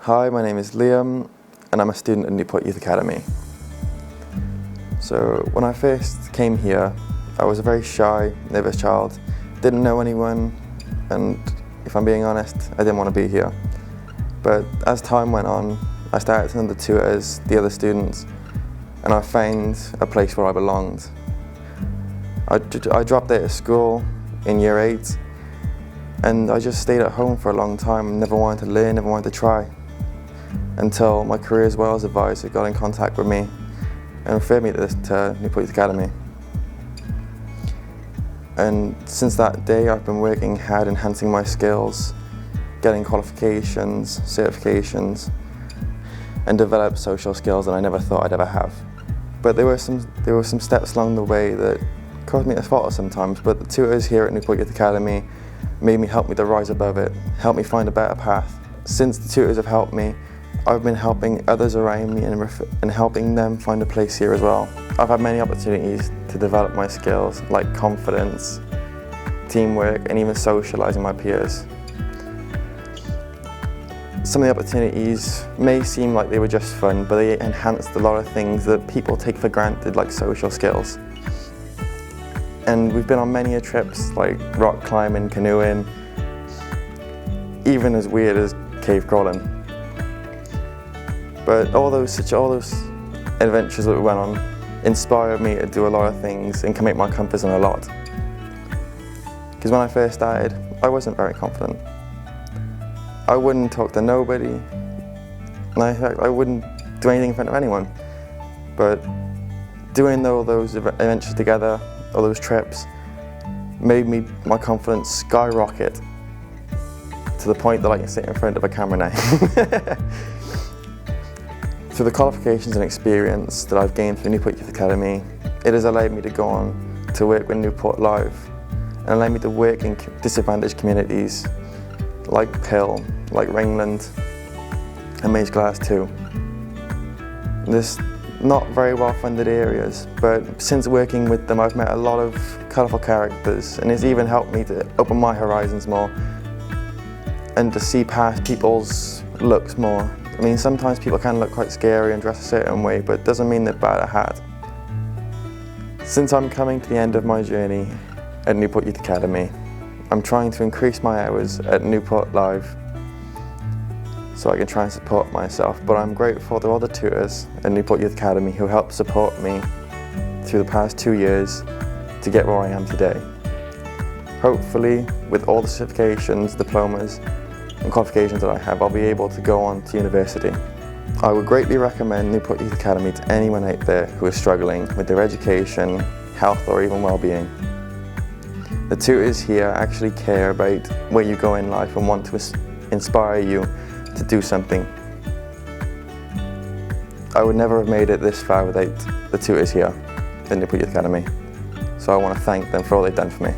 Hi, my name is Liam and I'm a student at Newport Youth Academy. So when I first came here, I was a very shy, nervous child, didn't know anyone, and if I'm being honest, I didn't want to be here. But as time went on, I started to know the tutors, the other students, and I found a place where I belonged. I dropped out of school in year 8 and I just stayed at home for a long time, never wanted to learn, never wanted to try. Until my career as well as advisor got in contact with me and referred me to Newport Youth Academy. And since that day I've been working hard, enhancing my skills, getting qualifications, certifications, and developed social skills that I never thought I'd ever have. But there were some steps along the way that caused me to falter sometimes, but the tutors here at Newport Youth Academy helped me to rise above it, helped me find a better path. Since the tutors have helped me, I've been helping others around me and helping them find a place here as well. I've had many opportunities to develop my skills like confidence, teamwork, and even socialising my peers. Some of the opportunities may seem like they were just fun, but they enhanced a lot of things that people take for granted, like social skills. And we've been on many trips like rock climbing, canoeing, even as weird as cave crawling. But all those adventures that we went on inspired me to do a lot of things and commit my comfort zone a lot. Because when I first started, I wasn't very confident. I wouldn't talk to nobody, and I wouldn't do anything in front of anyone. But doing all those adventures together, all those trips, made my confidence skyrocket to the point that I can sit in front of a camera now. Through the qualifications and experience that I've gained through Newport Youth Academy, it has allowed me to go on to work with Newport Live and allowed me to work in disadvantaged communities like Pill, like Ringland and Maze Glass too. There's not very well funded areas, but since working with them I've met a lot of colourful characters, and it's even helped me to open my horizons more and to see past people's looks more. I mean, sometimes people can look quite scary and dress a certain way, but it doesn't mean they're bad at heart. Since I'm coming to the end of my journey at Newport Youth Academy, I'm trying to increase my hours at Newport Live so I can try and support myself. But I'm grateful to all the tutors at Newport Youth Academy who helped support me through the past 2 years to get where I am today. Hopefully, with all the certifications, diplomas, and qualifications that I have, I'll be able to go on to university. I would greatly recommend Newport Youth Academy to anyone out there who is struggling with their education, health, or even well-being. The tutors here actually care about where you go in life and want to inspire you to do something. I would never have made it this far without the tutors here at Newport Youth Academy, so I want to thank them for all they've done for me.